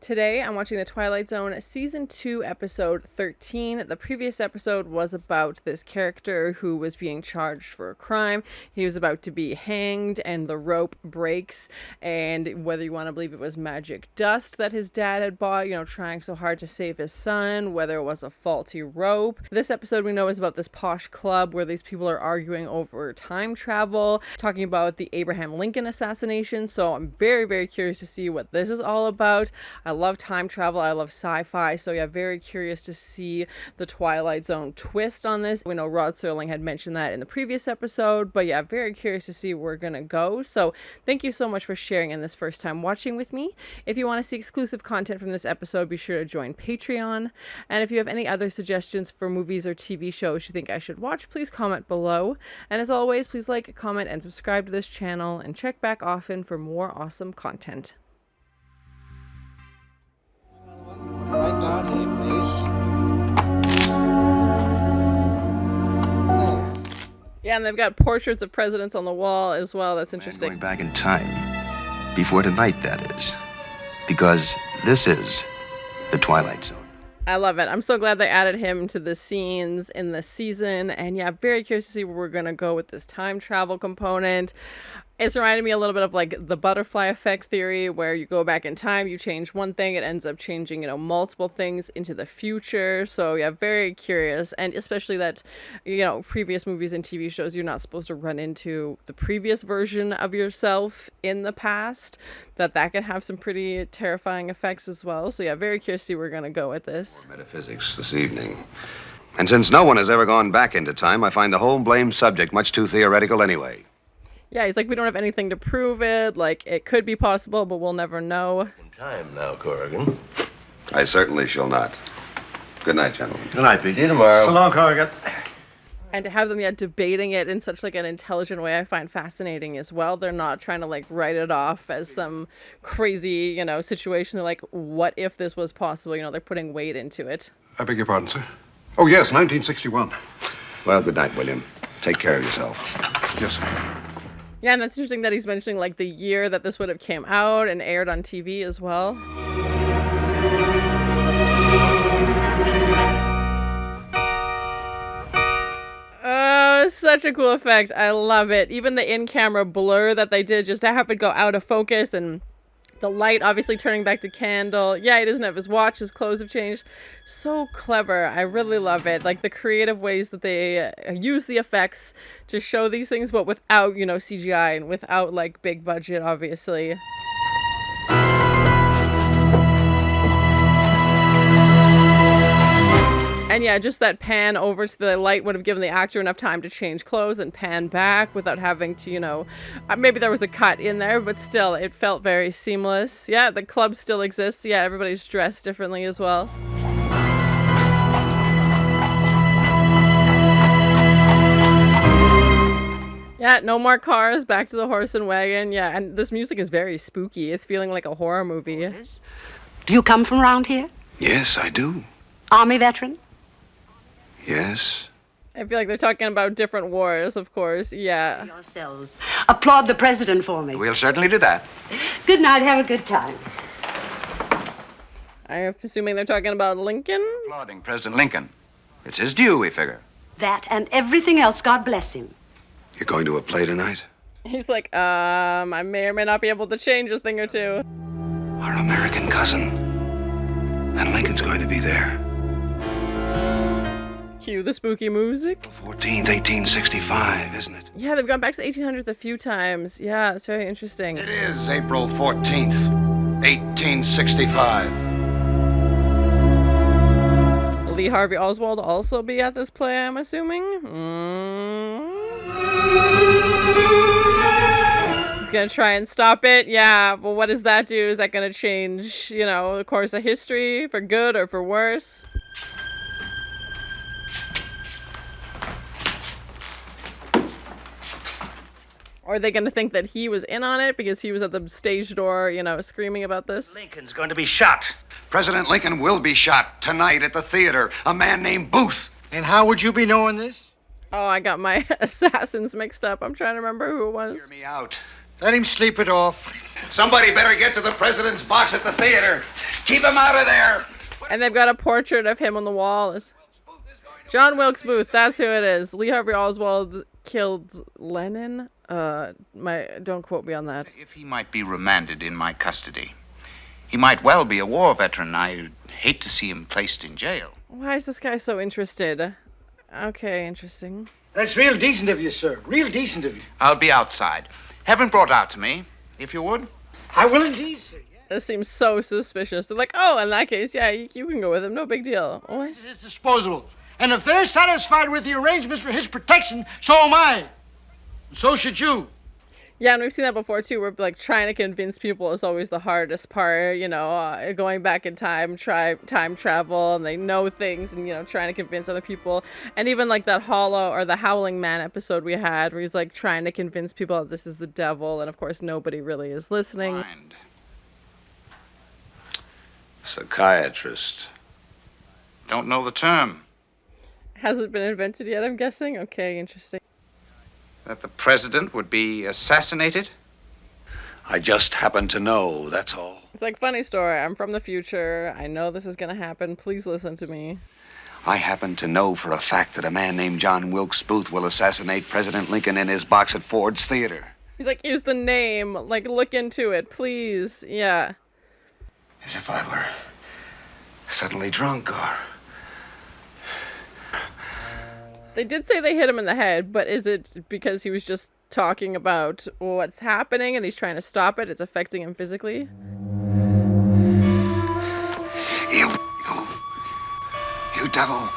Today, I'm watching the Twilight Zone Season 2, Episode 13. The previous episode was about this character who was being charged for a crime. He was about to be hanged, and the rope breaks. And whether you want to believe it was magic dust that his dad had bought, trying so hard to save his son, whether it was a faulty rope. This episode we know is about this posh club where these people are arguing over time travel, talking about the Abraham Lincoln assassination. So I'm very, very curious to see what this is all about. I love time travel. I love sci-fi. So yeah, very curious to see the Twilight Zone twist on this. We know Rod Serling had mentioned that in the previous episode, but yeah, very curious to see where we're gonna go. So thank you so much for sharing in this first time watching with me. If you want to see exclusive content from this episode, be sure to join Patreon. And if you have any other suggestions for movies or TV shows you think I should watch, please comment below. And as always, please like, comment, and subscribe to this channel, and check back often for more awesome content. Right down here, please. Yeah, and they've got portraits of presidents on the wall as well. That's interesting. Going back in time, before tonight, that is, because this is the Twilight Zone. I love it. I'm so glad they added him to the scenes in this season. And yeah, very curious to see where we're going to go with this time travel component. It's reminded me a little bit of like the butterfly effect theory, where you go back in time, you change one thing, it ends up changing, multiple things into the future. So yeah, very curious. And especially that, previous movies and TV shows, you're not supposed to run into the previous version of yourself in the past, that can have some pretty terrifying effects as well. So yeah, very curious to see where we're going to go with this. More metaphysics this evening. And since no one has ever gone back into time, I find the whole blamed subject much too theoretical anyway. Yeah, he's like, we don't have anything to prove it. Like, it could be possible, but we'll never know. In time now, Corrigan. I certainly shall not. Good night, gentlemen. Good night, Pete. See you tomorrow. So long, Corrigan. And to have them debating it in such like an intelligent way, I find fascinating as well. They're not trying to like write it off as some crazy, situation. They're like, what if this was possible? They're putting weight into it. I beg your pardon, sir. Oh, yes, 1961. Well, good night, William. Take care of yourself. Yes, sir. Yeah, and that's interesting that he's mentioning like the year that this would have came out and aired on TV as well. Oh, such a cool effect. I love it. Even the in-camera blur that they did just to have it go out of focus, and the light obviously turning back to candle. Yeah, he doesn't have his watch. His clothes have changed. So clever. I really love it. Like the creative ways that they use the effects to show these things, but without, CGI and without like big budget, obviously. And yeah, just that pan over to the light would have given the actor enough time to change clothes and pan back without having to, maybe there was a cut in there, but still, it felt very seamless. Yeah, the club still exists. Yeah, everybody's dressed differently as well. Yeah, no more cars, back to the horse and wagon. Yeah, and this music is very spooky. It's feeling like a horror movie. Do you come from around here? Yes, I do. Army veteran? Yes. I feel like they're talking about different wars, of course. Yeah. Yourselves. Applaud the president for me. We'll certainly do that. Good night. Have a good time. I'm assuming they're talking about Lincoln? Applauding President Lincoln. It's his due, we figure. That and everything else, God bless him. You're going to a play tonight? He's like, I may or may not be able to change a thing or two. Our American cousin. And Lincoln's going to be there. Cue the spooky music. 14th, 1865, isn't it? Yeah, they've gone back to the 1800s a few times. Yeah, it's very interesting. It is April 14th, 1865. Lee Harvey Oswald also be at this play, I'm assuming? He's gonna try and stop it? Yeah, but what does that do? Is that gonna change, the course of history for good or for worse? Or are they going to think that he was in on it because he was at the stage door, screaming about this? Lincoln's going to be shot. President Lincoln will be shot tonight at the theater. A man named Booth. And how would you be knowing this? Oh, I got my assassins mixed up. I'm trying to remember who it was. Hear me out. Let him sleep it off. Somebody better get to the president's box at the theater. Keep him out of there. And they've got a portrait of him on the wall. John Wilkes Booth, that's who it is. Lee Harvey Oswald killed Lennon. Don't quote me on that. If he might be remanded in my custody, he might well be a war veteran. I hate to see him placed in jail. Why is this guy so interested? Okay, interesting. That's real decent of you, sir. Real decent of you. I'll be outside. Have him brought out to me, if you would. I will indeed, sir. This seems so suspicious. They're like, oh, in that case, yeah, you can go with him. No big deal. What? It's disposable. And if they're satisfied with the arrangements for his protection, so am I. And so should you. Yeah, and we've seen that before, too, where, like, trying to convince people is always the hardest part, you know, going back in time, time travel, and they know things, and, you know, trying to convince other people. And even, like, that the Howling Man episode we had, where he's, like, trying to convince people that this is the devil, and, of course, nobody really is listening. Mind. Psychiatrist. Don't know the term. Hasn't been invented yet, I'm guessing? Okay, interesting. That the president would be assassinated? I just happen to know, that's all. It's like, funny story. I'm from the future. I know this is going to happen. Please listen to me. I happen to know for a fact that a man named John Wilkes Booth will assassinate President Lincoln in his box at Ford's Theater. He's like, here's the name. Like, look into it, please. Yeah. As if I were suddenly drunk or... They did say they hit him in the head, but is it because he was just talking about what's happening and he's trying to stop it? It's affecting him physically? You devil.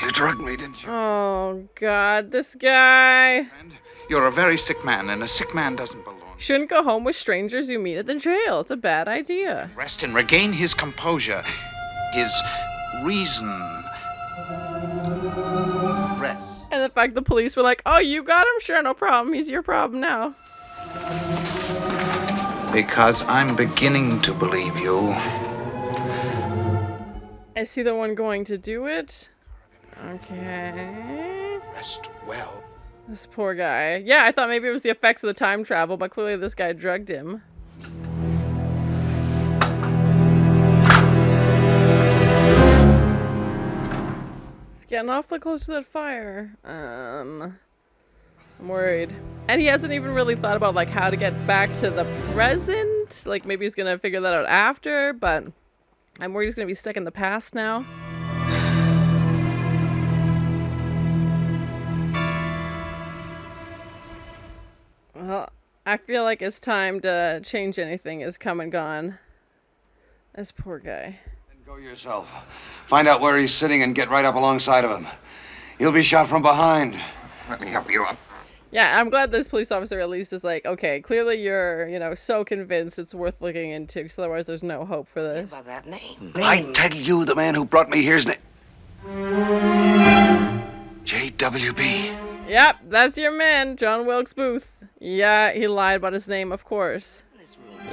You drugged me, didn't you? Oh, God, this guy. And you're a very sick man, and a sick man doesn't belong. Shouldn't go home with strangers you meet at the jail. It's a bad idea. Rest and regain his composure, his reason. Rest. And the fact the police were like, oh, you got him? Sure, no problem. He's your problem now. Because I'm beginning to believe you. Is he the one going to do it? Okay. Rest well. This poor guy. Yeah, I thought maybe it was the effects of the time travel, but clearly this guy drugged him. He's getting awfully close to that fire. I'm worried. And he hasn't even really thought about, like, how to get back to the present. Like, maybe he's gonna figure that out after, but I'm worried he's gonna be stuck in the past now. Well, I feel like his time to change anything is come and gone. This poor guy. Then go yourself. Find out where he's sitting and get right up alongside of him. You'll be shot from behind. Let me help you up. Yeah, I'm glad this police officer at least is like, okay, clearly you're, you know, so convinced it's worth looking into, because otherwise there's no hope for this. By that name. I tell you, the man who brought me here's J.W.B. Yep, that's your man, John Wilkes Booth. Yeah, he lied about his name, of course.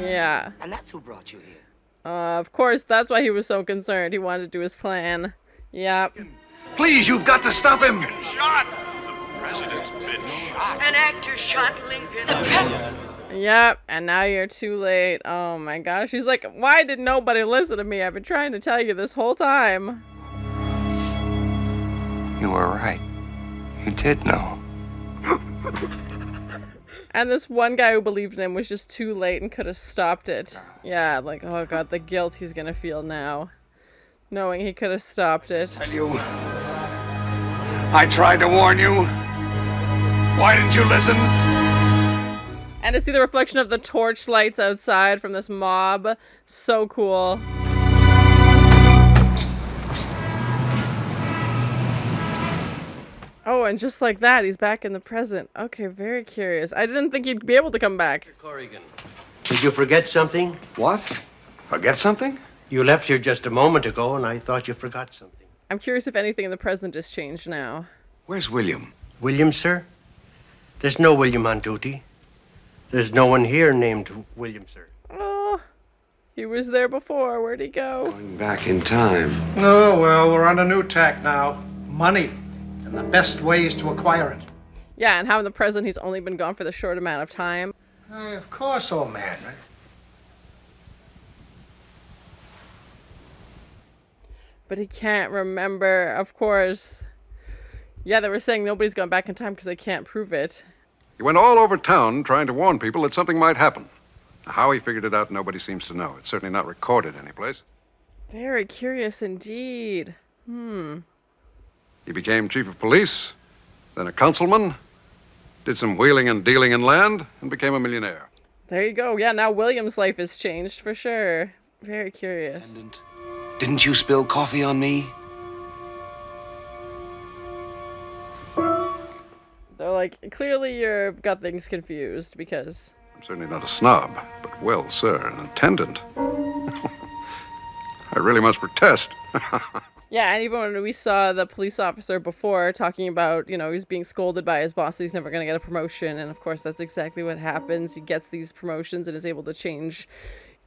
Yeah. And that's who brought you here. Of course, that's why he was so concerned. He wanted to do his plan. Yep. Please, you've got to stop him. Shot! The president's been shot. An actor shot Lincoln. Yep, and now you're too late. Oh my gosh. He's like, why did nobody listen to me? I've been trying to tell you this whole time. You were right. You did know. And this one guy who believed in him was just too late and could have stopped it. Yeah, like, oh god, the guilt he's gonna feel now. Knowing he could have stopped it. Tell you. I tried to warn you. Why didn't you listen? And to see the reflection of the torch lights outside from this mob. So cool. Oh, and just like that, he's back in the present. Okay, very curious. I didn't think he'd be able to come back. Corrigan, did you forget something? What? Forget something? You left here just a moment ago, and I thought you forgot something. I'm curious if anything in the present has changed now. Where's William? William, sir? There's no William on duty. There's no one here named William, sir. Oh, he was there before. Where'd he go? Going back in time. Oh, well, we're on a new tack now. Money. And the best way is to acquire it. Yeah, and how in the present he's only been gone for the short amount of time. Of course, old man. But he can't remember, of course. Yeah, they were saying nobody's gone back in time because they can't prove it. He went all over town trying to warn people that something might happen. How he figured it out, nobody seems to know. It's certainly not recorded anyplace. Very curious indeed. He became chief of police, then a councilman, did some wheeling and dealing in land, and became a millionaire. There you go. Yeah, now William's life has changed for sure. Very curious. Didn't you spill coffee on me? They're like, clearly you've got things confused because... I'm certainly not a snob, but well, sir, an attendant. I really must protest. Yeah, and even when we saw the police officer before talking about, he's being scolded by his boss, he's never going to get a promotion. And of course, that's exactly what happens. He gets these promotions and is able to change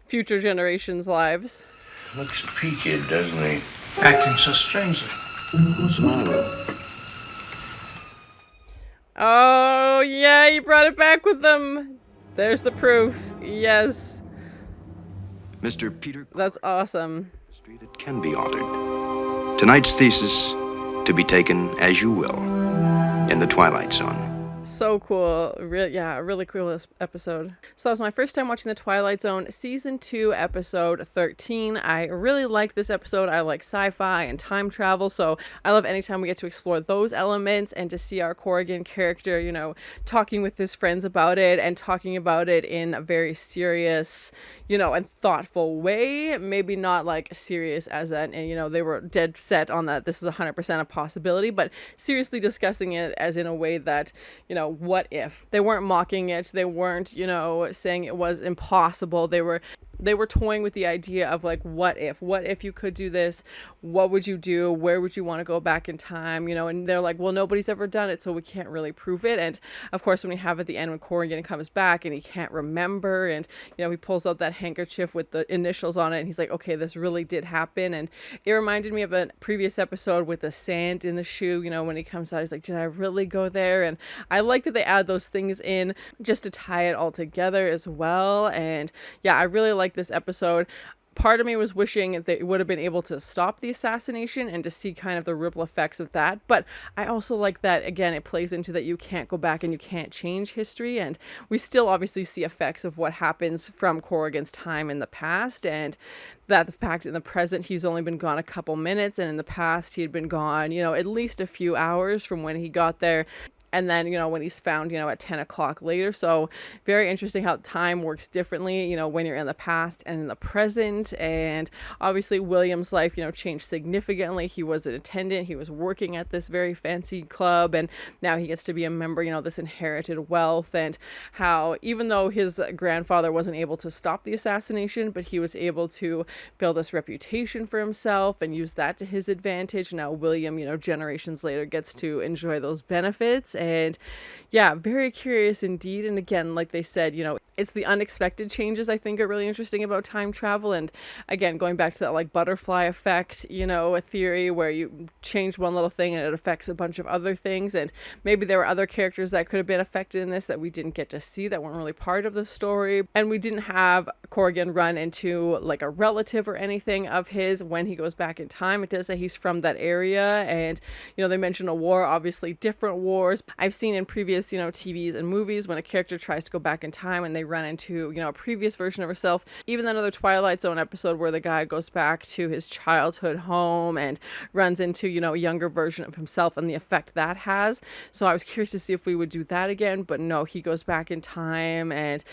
future generations' lives. Looks peaked, doesn't he? Acting so strangely. What's the matter with him? Oh, yeah, he brought it back with him. There's the proof. Yes. Mr. Peter. That's awesome. History that can be altered. Tonight's thesis, to be taken as you will, in the Twilight Zone. So cool. Really cool episode. So that was my first time watching The Twilight Zone, Season 2, Episode 13. I really like this episode. I like sci-fi and time travel, so I love anytime we get to explore those elements and to see our Corrigan character, talking with his friends about it and talking about it in a very serious, and thoughtful way. Maybe not like serious as that, and they were dead set on that this is 100% a possibility, but seriously discussing it as in a way that, what if? They weren't mocking it. They weren't, saying it was impossible. They were toying with the idea of like, what if you could do this? What would you do? Where would you want to go back in time? And they're like, well, nobody's ever done it, so we can't really prove it. And of course, when we have at the end when Corrigan comes back and he can't remember, and he pulls out that handkerchief with the initials on it, and he's like, okay, this really did happen. And it reminded me of a previous episode with the sand in the shoe. When he comes out, he's like, did I really go there? And I like that they add those things in just to tie it all together as well. And yeah, I really like this episode. Part of me was wishing that they would have been able to stop the assassination and to see kind of the ripple effects of that. But I also like that, again, it plays into that you can't go back and you can't change history. And we still obviously see effects of what happens from Corrigan's time in the past. And that the fact in the present, he's only been gone a couple minutes. And in the past, he had been gone, at least a few hours from when he got there. And then, when he's found, at 10 o'clock later. So very interesting how time works differently, when you're in the past and in the present. And obviously William's life, changed significantly. He was an attendant. He was working at this very fancy club. And now he gets to be a member, this inherited wealth. And how even though his grandfather wasn't able to stop the assassination, but he was able to build this reputation for himself and use that to his advantage. Now William, generations later gets to enjoy those benefits. And yeah, very curious indeed. And again, like they said, it's the unexpected changes I think are really interesting about time travel. And again, going back to that like butterfly effect, a theory where you change one little thing and it affects a bunch of other things. And maybe there were other characters that could have been affected in this that we didn't get to see, that weren't really part of the story. And we didn't have Corrigan run into like a relative or anything of his when he goes back in time. It does say he's from that area. And, they mention a war, obviously different wars. I've seen in previous, TVs and movies when a character tries to go back in time and they run into, a previous version of herself. Even another Twilight Zone episode where the guy goes back to his childhood home and runs into, a younger version of himself and the effect that has. So I was curious to see if we would do that again, but no, he goes back in time and,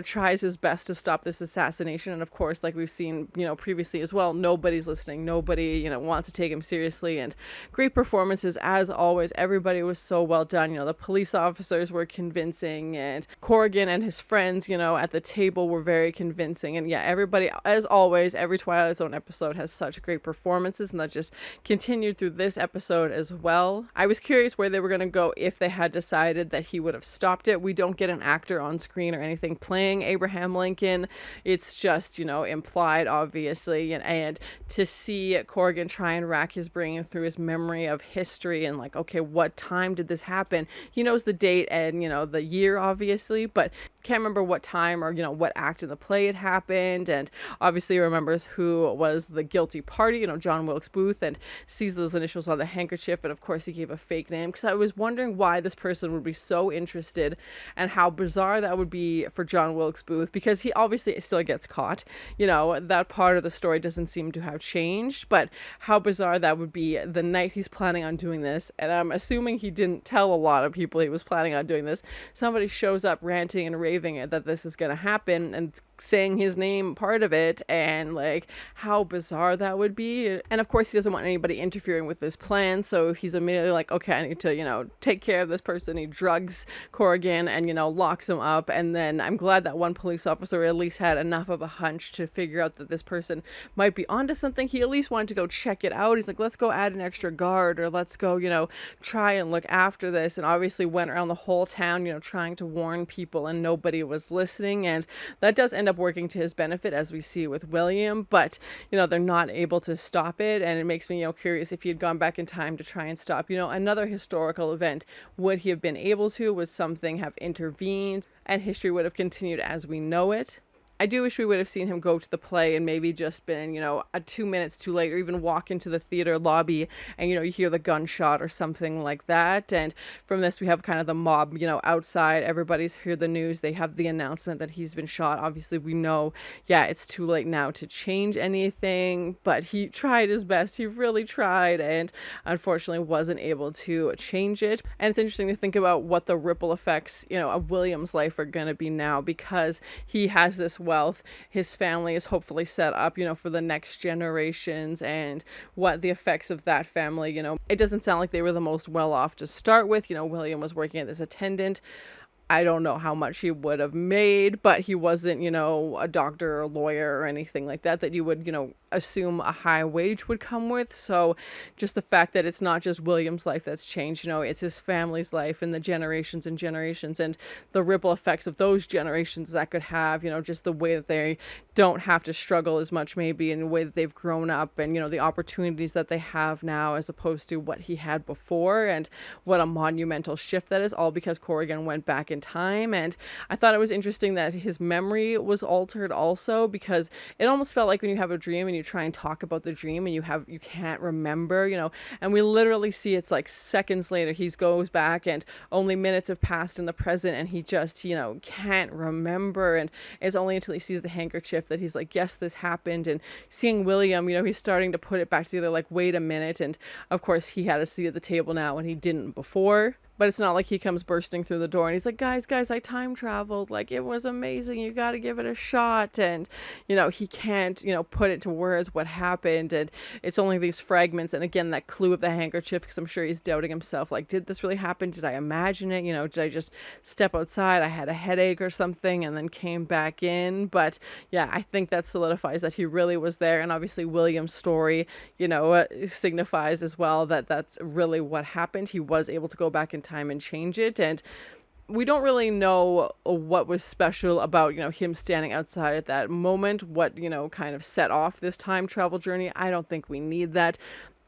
tries his best to stop this assassination. And of course, like we've seen, previously as well, nobody's listening. Nobody, wants to take him seriously. And great performances as always. Everybody was so well done. The police officers were convincing, and Corrigan and his friends, at the table were very convincing. And yeah, everybody, as always, every Twilight Zone episode has such great performances, and that just continued through this episode as well. I was curious where they were going to go if they had decided that he would have stopped it. We don't get an actor on screen or anything playing Abraham Lincoln. It's just, implied, obviously. And to see Corrigan try and rack his brain through his memory of history and like, okay, what time did this happen? He knows the date and, the year, obviously, but can't remember what time or, what act in the play it happened. And obviously remembers who was the guilty party, John Wilkes Booth, and sees those initials on the handkerchief. And of course he gave a fake name, because I was wondering why this person would be so interested, and how bizarre that would be for John Wilkes Booth, because he obviously still gets caught. That part of the story doesn't seem to have changed, but how bizarre that would be the night he's planning on doing this. And I'm assuming he didn't tell a lot of people he was planning on doing this. Somebody shows up ranting and raving that this is going to happen, and saying his name part of it, and like how bizarre that would be. And of course he doesn't want anybody interfering with his plan, so he's immediately like, okay, I need to take care of this person. He drugs Corrigan and locks him up. And then I'm glad that one police officer at least had enough of a hunch to figure out that this person might be onto something. He at least wanted to go check it out. He's like, let's go add an extra guard, or let's go try and look after this. And obviously went around the whole town trying to warn people, and nobody was listening. And that does end up working to his benefit, as we see with William, but they're not able to stop it. And it makes me curious, if he had gone back in time to try and stop another historical event, would he have been able to? Would something have intervened and history would have continued as we know it? I do wish we would have seen him go to the play and maybe just been, a 2 minutes too late, or even walk into the theater lobby and, you hear the gunshot or something like that. And from this, we have kind of the mob, outside. Everybody's heard the news. They have the announcement that he's been shot. Obviously, we know, it's too late now to change anything, but he tried his best. He really tried, and unfortunately wasn't able to change it. And it's interesting to think about what the ripple effects, of William's life are going to be now, because he has this wealth. His family is hopefully set up, for the next generations, and what the effects of that family, it doesn't sound like they were the most well off to start with. William was working as attendant. I don't know how much he would have made, but he wasn't, a doctor or a lawyer or anything like that you would, assume a high wage would come with. So just the fact that it's not just William's life that's changed, it's his family's life, and the generations and generations, and the ripple effects of those generations that could have, just the way that they don't have to struggle as much, maybe, in the way that they've grown up, and, the opportunities that they have now as opposed to what he had before. And what a monumental shift that is, all because Corrigan went back in time. And I thought it was interesting that his memory was altered also, because it almost felt like when you have a dream and you try and talk about the dream and you can't remember, and we literally see it's like seconds later he goes back and only minutes have passed in the present, and he just can't remember. And it's only until he sees the handkerchief that he's like, yes, this happened. And seeing William, he's starting to put it back together, like, wait a minute. And of course he had a seat at the table now and he didn't before. But it's not like he comes bursting through the door and he's like, guys, I time traveled. Like, it was amazing. You got to give it a shot. And, he can't, put it to words what happened. And it's only these fragments. And again, that clue of the handkerchief, because I'm sure he's doubting himself. Like, did this really happen? Did I imagine it? Did I just step outside? I had a headache or something and then came back in. But yeah, I think that solidifies that he really was there. And obviously William's story, signifies as well that that's really what happened. He was able to go back in time and change it. And we don't really know what was special about him standing outside at that moment, what kind of set off this time travel journey. I don't think we need that.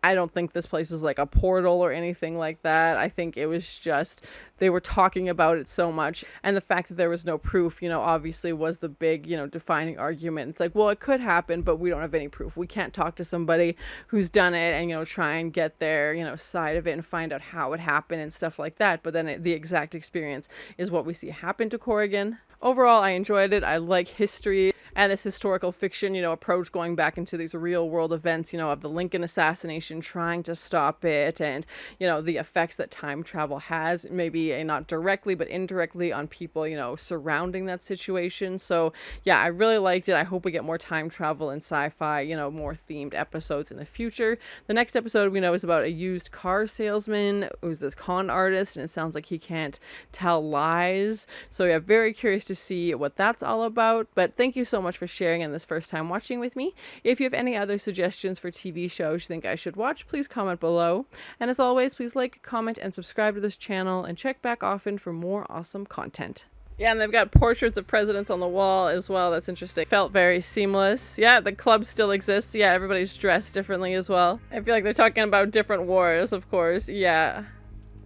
I don't think this place is like a portal or anything like that. I think it was just they were talking about it so much, and the fact that there was no proof, obviously was the big, defining argument. It's like, well, it could happen, but we don't have any proof. We can't talk to somebody who's done it and, try and get their, side of it and find out how it happened and stuff like that. But then the exact experience is what we see happen to Corrigan. Overall, I enjoyed it. I like history and this historical fiction, approach going back into these real world events, of the Lincoln assassination, trying to stop it, and, the effects that time travel has, maybe not directly, but indirectly on people, surrounding that situation. So yeah, I really liked it. I hope we get more time travel and sci-fi, more themed episodes in the future. The next episode we know is about a used car salesman who's this con artist, and it sounds like he can't tell lies. So yeah, very curious to see what that's all about. But thank you so much for sharing and this first time watching with me. If you have any other suggestions for TV shows you think I should watch, please comment below. And as always, please like, comment, and subscribe to this channel, and check back often for more awesome content. Yeah, and they've got portraits of presidents on the wall as well. That's interesting. Felt very seamless. Yeah, the club still exists. Yeah, everybody's dressed differently as well. I feel like they're talking about different wars, of course. Yeah.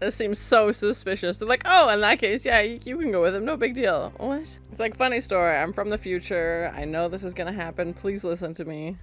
This seems so suspicious. They're like, oh, in that case, yeah, you can go with him. No big deal. What? It's like, funny story. I'm from the future. I know this is gonna happen. Please listen to me.